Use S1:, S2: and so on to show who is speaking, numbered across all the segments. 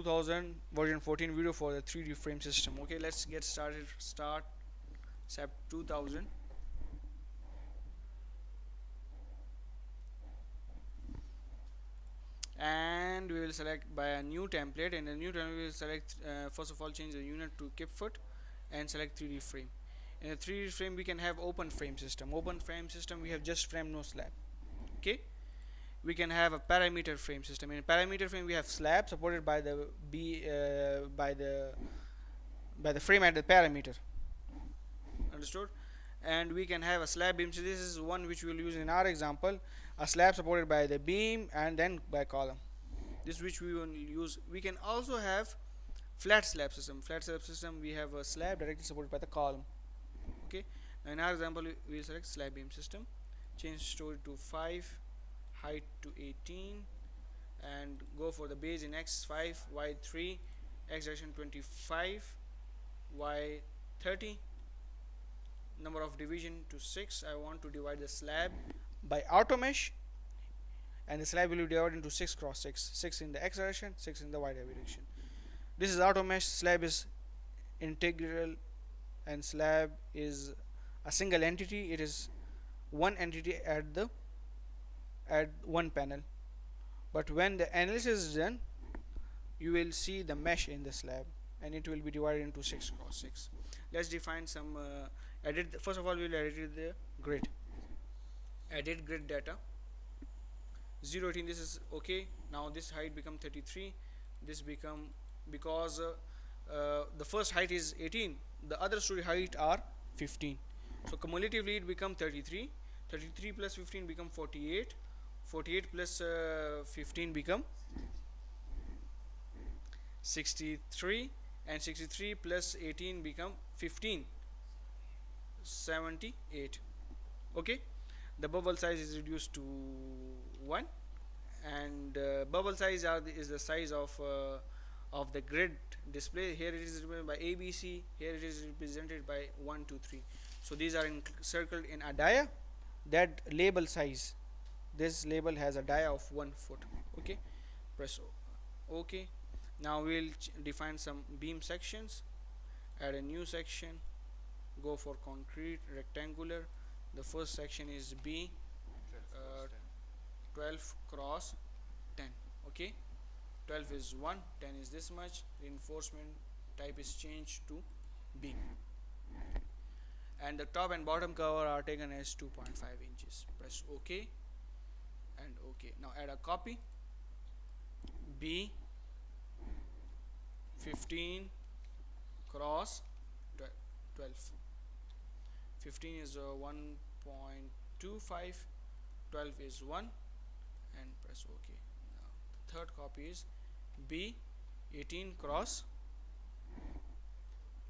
S1: 2000 version 14 video for the 3D frame system. Okay, let's get started. Start SAP 2000. And we will select by a new template. In the new template we will select first of all change the unit to kip foot and select 3D frame. In the 3D frame we can have open frame system. Open frame system we have just frame, no slab. Okay, we can have a parameter frame system. In parameter frame we have slab supported by the by the frame at the parameter. Understood? And we can have a slab beam. So this is one which we will use in our example, a slab supported by the beam and then by column. This which we will use. We can also have flat slab system. Flat slab system we have a slab directly supported by the column. Okay, now in our example we will select slab beam system, change story to 5, height to 18, and go for the base in x5, y3, x direction 25, y 30, number of division to 6. I want to divide the slab by auto mesh, and the slab will be divided into 6 cross 6, 6 in the x direction, 6 in the y direction. This is auto mesh. Slab is integral and slab is a single entity. It is one entity at one panel, but when the analysis is done you will see the mesh in the slab and it will be divided into 6 cross 6. Let's define some edit. First of all we will edit the grid. Edit grid data 018. This is okay. Now this height become 33. This become, because the first height is 18, the other story height are 15, so cumulatively it become 33. 33 plus 15 become 48. 48 plus 15 become 63, and 63 plus 18 become 15, 78. Okay, the bubble size is reduced to 1, and bubble size is the size of the grid display. Here it is represented by ABC, here it is represented by 1 2 3. So these are circled in a dia. That label size, this label has a dia of 1 foot. Okay, press OK. Now we will define some beam sections. Add a new section, go for concrete rectangular. The first section is B, 12 cross 10. Okay, 12 is 1, 10 is this much. Reinforcement type is changed to B, and the top and bottom cover are taken as 2.5 inches. Press OK and OK. Now add a copy. B 15 cross 12. 15 is 1.25, 12 is 1, and press OK. Now the third copy is B 18 cross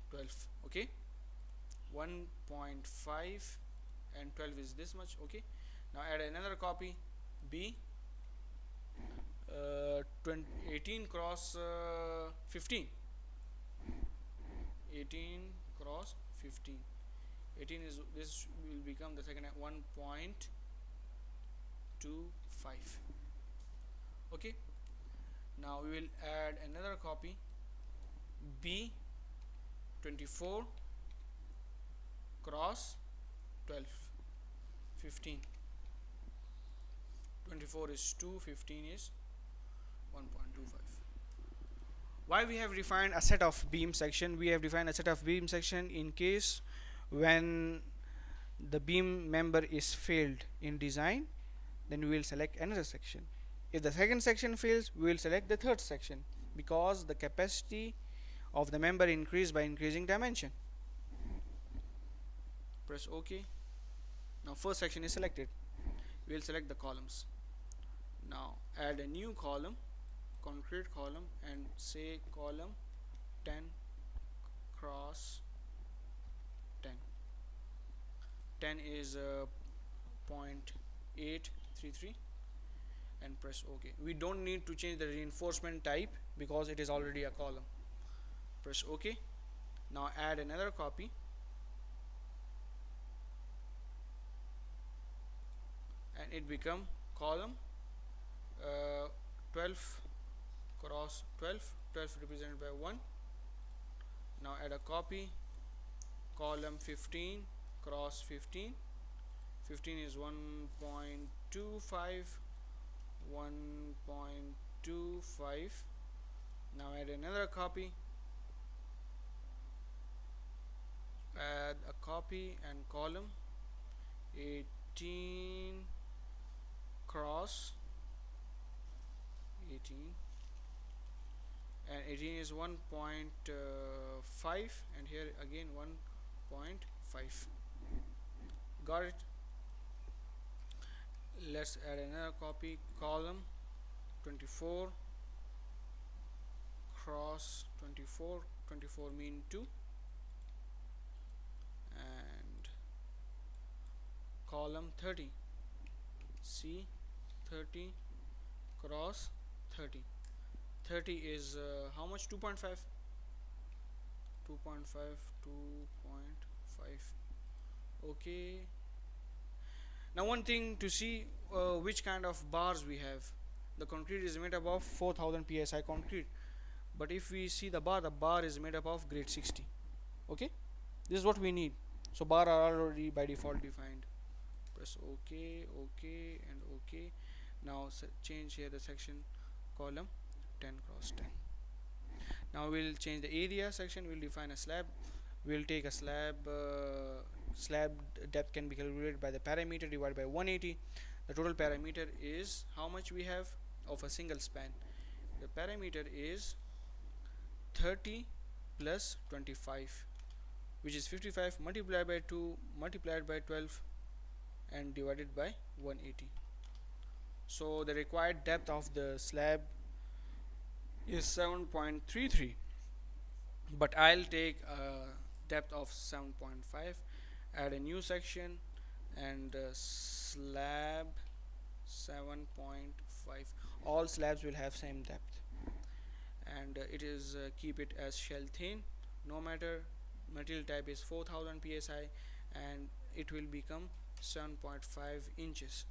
S1: 12. Okay, 1.5 and 12 is this much. Okay, now add another copy. B 18 cross 15. 18 cross 15. 18 is, this will become the second 1.25. okay, now we will add another copy. B 24 cross 12. 15. 24 is 2, 15 is 1.25. Why we have defined a set of beam section? We have defined a set of beam section in case when the beam member is failed in design, then we will select another section. If the second section fails, we will select the third section, because the capacity of the member increase by increasing dimension. Press OK. Now first section is selected. We will select the columns. Now add a new column, concrete column, and say column 10 cross 10. 10 is 0.833, and press OK. We don't need to change the reinforcement type because it is already a column. Press OK. Now add another copy. And it become column 12 cross 12 12 represented by 1. Now add a copy, column 15 cross 15. 15 is 1.25, 1.25. Now add another copy, add a copy and column 18 cross 18, and 18 is 1.5, and here again 1.5. Got it? Let's add another copy, column 24 cross 24. 24 mean 2, and column 30, C 30 cross 30. 30 is how much? 2.5. 2.5. Okay. Now one thing to see which kind of bars we have. The concrete is made up of 4000 psi concrete, but if we see the bar is made up of grade 60. Okay, this is what we need. So bar are already by default defined. Press OK, OK, and OK. Now change here the section, column 10 cross 10. Now we'll change the area section. We'll define a slab. We'll take a slab. Slab depth can be calculated by the parameter divided by 180. The total parameter is how much we have of a single span. The parameter is 30 plus 25, which is 55, multiplied by 2, multiplied by 12, and divided by 180. So the required depth of the slab is 7.33, but I'll take a depth of 7.5. Add a new section, and slab 7.5. All slabs will have same depth, and it is keep it as shell thin. No matter, material type is 4000 psi, and it will become 7.5 inches.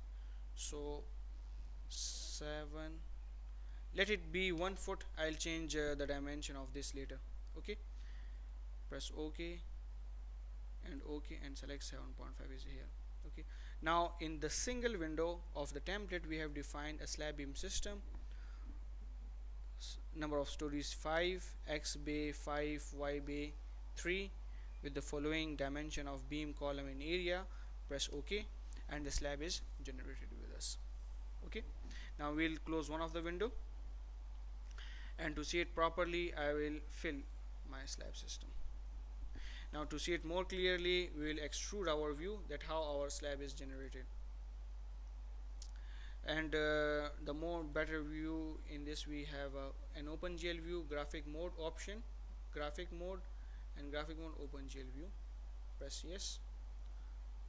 S1: So 7, let it be 1 foot. I'll change the dimension of this later. Okay, press OK and OK, and select 7.5 is here. Okay, now in the single window of the template we have defined a slab beam system. Number of stories 5, X bay 5, Y bay 3, with the following dimension of beam, column, and area. Press OK, and the slab is generated with us. Okay, now we'll close one of the window, and to see it properly I will fill my slab system. Now to see it more clearly, we will extrude our view, that how our slab is generated. And the more better view in this, we have an OpenGL view, graphic mode option, graphic mode, and graphic mode OpenGL view. Press yes.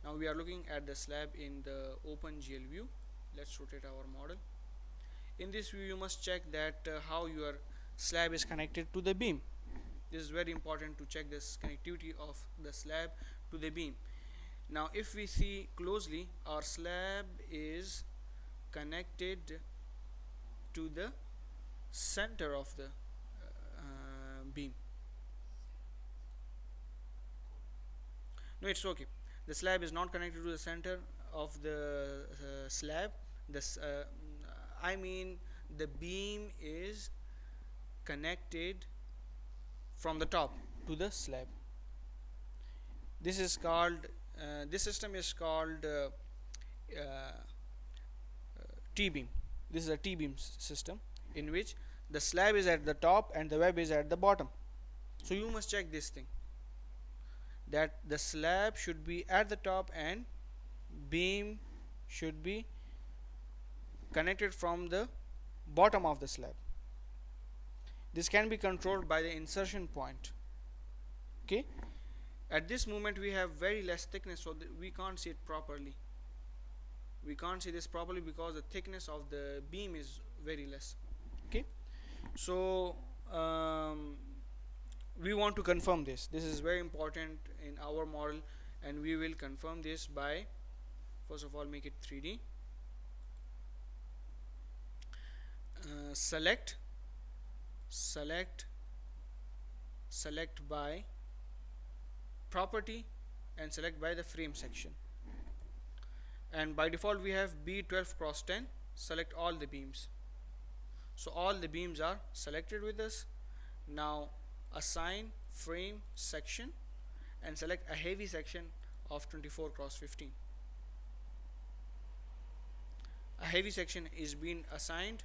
S1: Now we are looking at the slab in the OpenGL view. Let's rotate our model. In this view you must check that how your slab is connected to the beam. This is very important to check this connectivity of the slab to the beam. Now if we see closely, our slab is connected to the center of the beam. No, it's okay. The slab is not connected to the center of the slab. I mean the beam is connected from the top to the slab. This is called this system is called T-beam. This is a T-beam system in which the slab is at the top and the web is at the bottom. So you must check this thing, that the slab should be at the top and beam should be connected from the bottom of the slab. This can be controlled by the insertion point. Okay, at this moment we have very less thickness, so we can't see it properly. We can't see this properly because the thickness of the beam is very less. Okay, so we want to confirm this. This is very important in our model, and we will confirm this by, first of all, make it 3D. select by property, and select by the frame section. And by default we have B12 cross 10, select all the beams. So all the beams are selected with us. Now assign frame section and select a heavy section of 24 cross 15. A heavy section is being assigned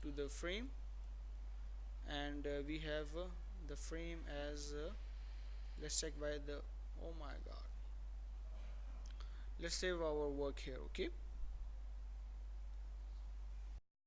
S1: to the frame, and we have the frame as let's check by the, oh my god, let's save our work here. Okay,